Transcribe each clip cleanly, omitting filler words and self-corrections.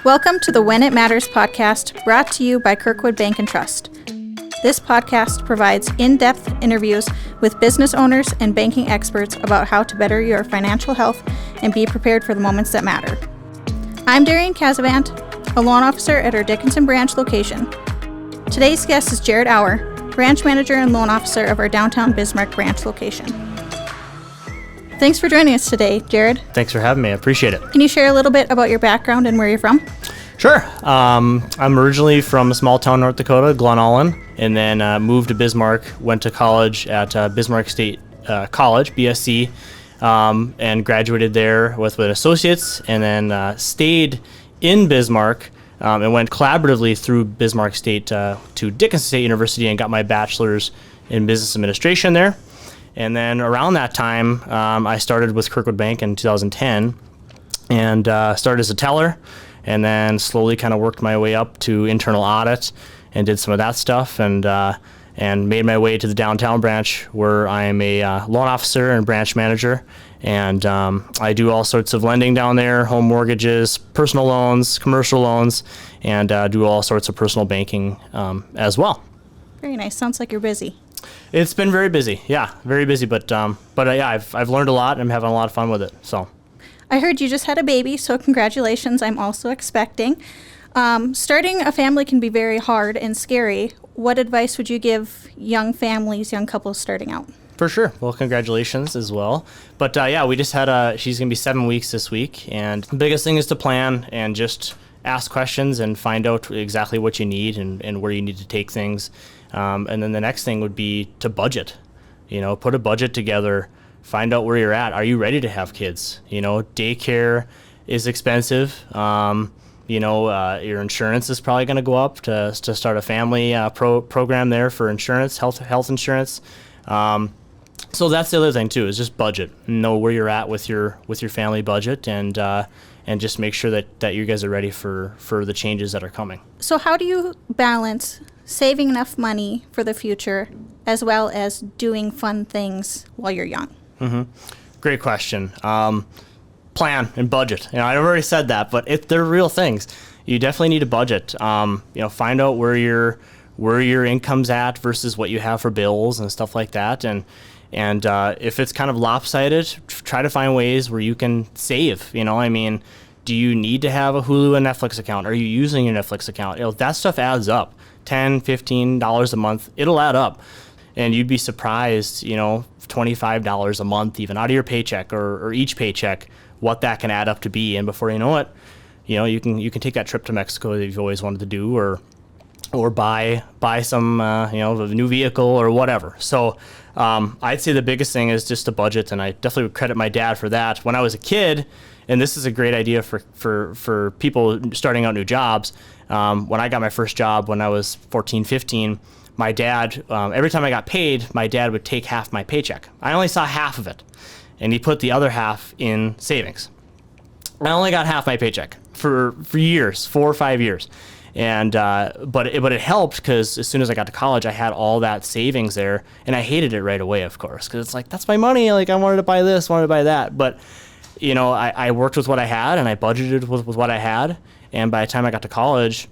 Welcome to the When It Matters podcast, brought to you by Kirkwood Bank and Trust. This podcast provides in-depth interviews with business owners and banking experts about how to better your financial health and be prepared for the moments that matter. I'm Darian Casavant, a loan officer at our Dickinson branch location. Today's guest is Jarrod Auer, branch manager and loan officer of our downtown Bismarck branch location. Thanks for joining us today, Jarrod. Thanks for having me. I appreciate it. Can you share a little bit about your background and where you're from? Sure. I'm originally from a small town, North Dakota, Glenallen, and then moved to Bismarck, went to college at Bismarck State College, BSc, and graduated there with an associate's, and then stayed in Bismarck and went collaboratively through Bismarck State to Dickinson State University and got my bachelor's in business administration there. And then around that time, I started with Kirkwood Bank in 2010 and started as a teller, and then slowly kind of worked my way up to internal audit and did some of that stuff, and made my way to the downtown branch where I am a loan officer and branch manager. And I do all sorts of lending down there, home mortgages, personal loans, commercial loans, and do all sorts of personal banking as well. Very nice. Sounds like you're busy. It's been very busy. Yeah, very busy. But yeah, I've learned a lot and I'm having a lot of fun with it. So. I heard you just had a baby, so congratulations. I'm also expecting. Starting a family can be very hard and scary. What advice would you give young families, young couples starting out? For sure. Well, congratulations as well. But yeah, we just had she's going to be 7 weeks this week. And the biggest thing is to plan and just ask questions and find out exactly what you need and where you need to take things. And then the next thing would be to budget. Put a budget together, find out where you're at. Are you ready to have kids? Daycare is expensive. Your insurance is probably going to go up to start a family program there for insurance, health insurance. So that's the other thing too, is just budget. Know where you're at with your family budget, and just make sure that you guys are ready for the changes that are coming. So how do you balance saving enough money for the future as well as doing fun things while you're young? Mm-hmm. Great question. Plan and budget. I've already said that, but they're real things. You definitely need a budget. Find out where your income's at versus what you have for bills and stuff like that. And if it's kind of lopsided, try to find ways where you can save. Do you need to have a Hulu and Netflix account? Are you using your Netflix account? That stuff adds up. $10, $15 a month, it'll add up. And you'd be surprised, $25 a month even out of your paycheck or each paycheck, what that can add up to be. And before you know it, you can take that trip to Mexico that you've always wanted to do, or buy some a new vehicle or whatever. So I'd say the biggest thing is just a budget, and I definitely would credit my dad for that. When I was a kid, and this is a great idea for people starting out new jobs, when I got my first job when I was 14, 15, my dad, every time I got paid, my dad would take half my paycheck. I only saw half of it, and he put the other half in savings. I only got half my paycheck for years, 4 or 5 years. And but it helped because as soon as I got to college, I had all that savings there, and I hated it right away, of course, because it's like, that's my money. Like, I wanted to buy this, wanted to buy that. But, I worked with what I had, and I budgeted with what I had. And by the time I got to college,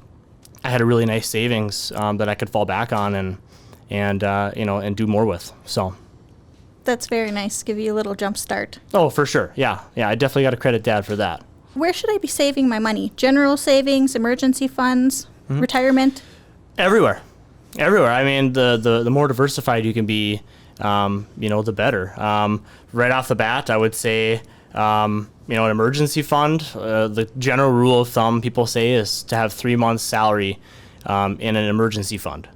I had a really nice savings that I could fall back on and do more with. So. That's very nice. Give you a little jump start. Oh, for sure. Yeah. I definitely got to credit Dad for that. Where should I be saving my money? General savings, emergency funds, retirement? Everywhere. I mean, the more diversified you can be, the better. Right off the bat, I would say, an emergency fund. The general rule of thumb people say is to have 3 months' salary in an emergency fund.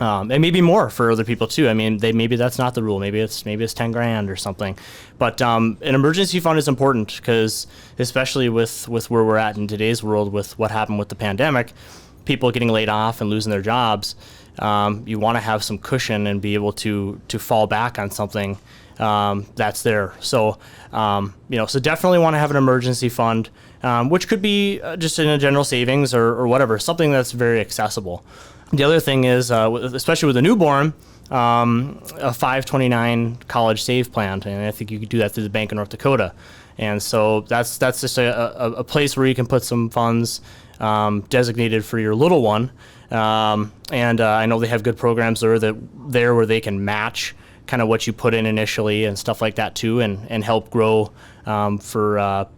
And maybe more for other people too. I mean, maybe that's not the rule. Maybe it's $10,000 or something. But an emergency fund is important because, especially with where we're at in today's world, with what happened with the pandemic, people getting laid off and losing their jobs, you want to have some cushion and be able to fall back on something that's there. So, so definitely want to have an emergency fund, which could be just in a general savings or whatever, something that's very accessible. The other thing is, especially with a newborn, a 529 college save plan, and I think you could do that through the Bank of North Dakota. And so that's just a place where you can put some funds designated for your little one. And I know they have good programs there where they can match kind of what you put in initially and stuff like that too, and help grow for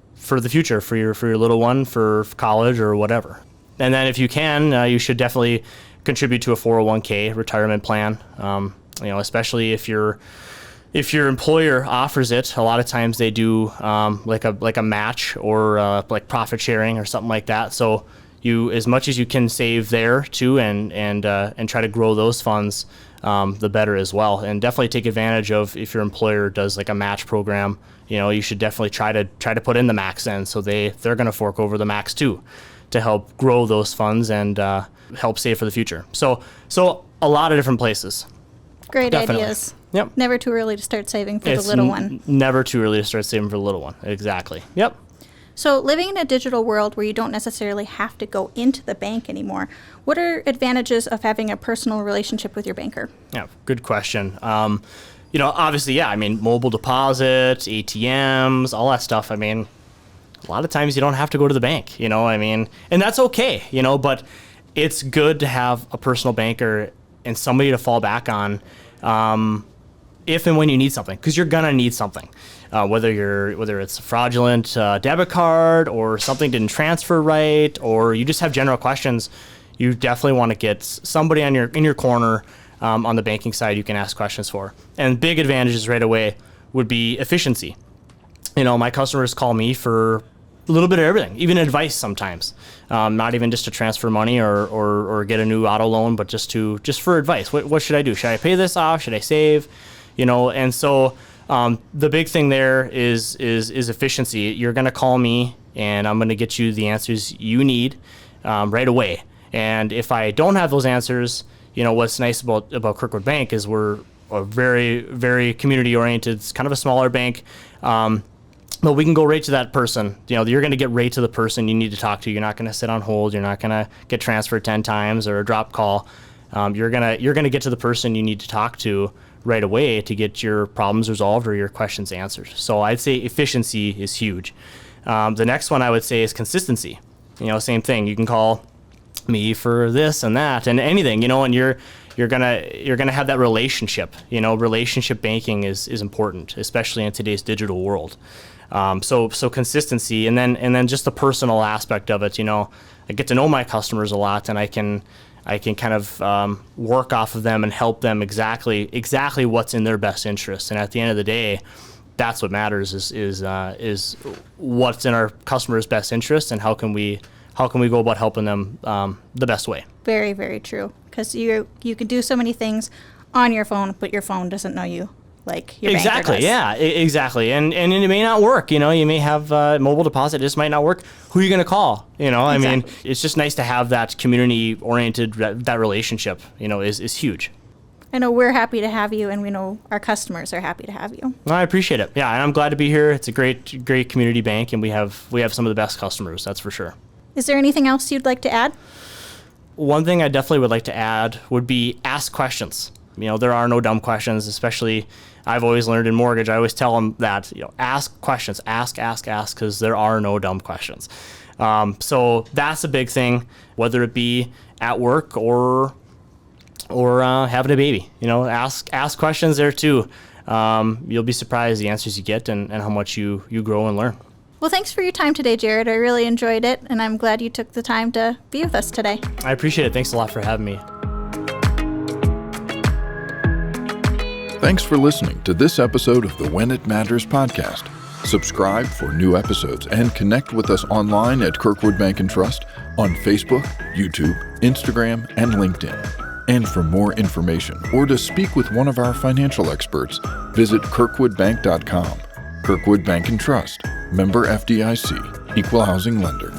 the future for your little one for college or whatever. And then if you can, you should definitely contribute to a 401k retirement plan. Especially if your employer offers it. A lot of times they do like a match or like profit sharing or something like that. So you, as much as you can save there too, and try to grow those funds, the better as well. And definitely take advantage of, if your employer does like a match program, you should definitely try to put in the max in, so they're going to fork over the max too, to help grow those funds and help save for the future. So a lot of different places. Great Definitely. ideas. Yep. Never too early to start saving for the little one. Never too early to start saving for the little one. Exactly. Yep. So living in a digital world where you don't necessarily have to go into the bank anymore, what are advantages of having a personal relationship with your banker? Yeah, good question. Obviously, yeah, mobile deposits, ATMs, all that stuff. A lot of times you don't have to go to the bank, and that's okay, but it's good to have a personal banker and somebody to fall back on if and when you need something, because you're gonna need something, whether it's a fraudulent debit card or something didn't transfer right, or you just have general questions. You definitely want to get somebody in your corner on the banking side you can ask questions for. And big advantages right away would be efficiency. My customers call me for a little bit of everything, even advice sometimes. Not even just to transfer money or get a new auto loan, but just for advice. What should I do? Should I pay this off? Should I save? And so the big thing there is efficiency. You're going to call me, and I'm going to get you the answers you need right away. And if I don't have those answers, what's nice about Kirkwood Bank is we're a very, very community-oriented, it's kind of a smaller bank. But we can go right to that person. You're going to get right to the person you need to talk to. You're not going to sit on hold. You're not going to get transferred 10 times or a drop call. You're going to get to the person you need to talk to right away to get your problems resolved or your questions answered. So I'd say efficiency is huge. The next one I would say is consistency. Same thing. You can call me for this and that and anything, and you're gonna have that relationship. Relationship banking is important, especially in today's digital world. So consistency, and then just the personal aspect of it. I get to know my customers a lot, and I can kind of work off of them and help them exactly what's in their best interest. And at the end of the day, that's what matters is what's in our customers' best interest, and how can we go about helping them the best way. Very, very true. Because you can do so many things on your phone, but your phone doesn't know you like your banker does. Yeah, exactly. And it may not work. You may have mobile deposit, it just might not work. Who are you going to call? Exactly. It's just nice to have that community-oriented, that relationship, is huge. I know we're happy to have you, and we know our customers are happy to have you. Well, I appreciate it. Yeah, and I'm glad to be here. It's a great community bank, and we have some of the best customers, that's for sure. Is there anything else you'd like to add? One thing I definitely would like to add would be ask questions. There are no dumb questions, especially I've always learned in mortgage. I always tell them that, ask questions, ask, because there are no dumb questions. So that's a big thing, whether it be at work or having a baby. Ask questions there too. You'll be surprised the answers you get and how much you grow and learn. Well, thanks for your time today, Jarrod. I really enjoyed it, and I'm glad you took the time to be with us today. I appreciate it. Thanks a lot for having me. Thanks for listening to this episode of the When It Matters podcast. Subscribe for new episodes and connect with us online at Kirkwood Bank and Trust on Facebook, YouTube, Instagram, and LinkedIn. And for more information or to speak with one of our financial experts, visit kirkwoodbank.com. Kirkwood Bank and Trust, member FDIC, equal housing lender.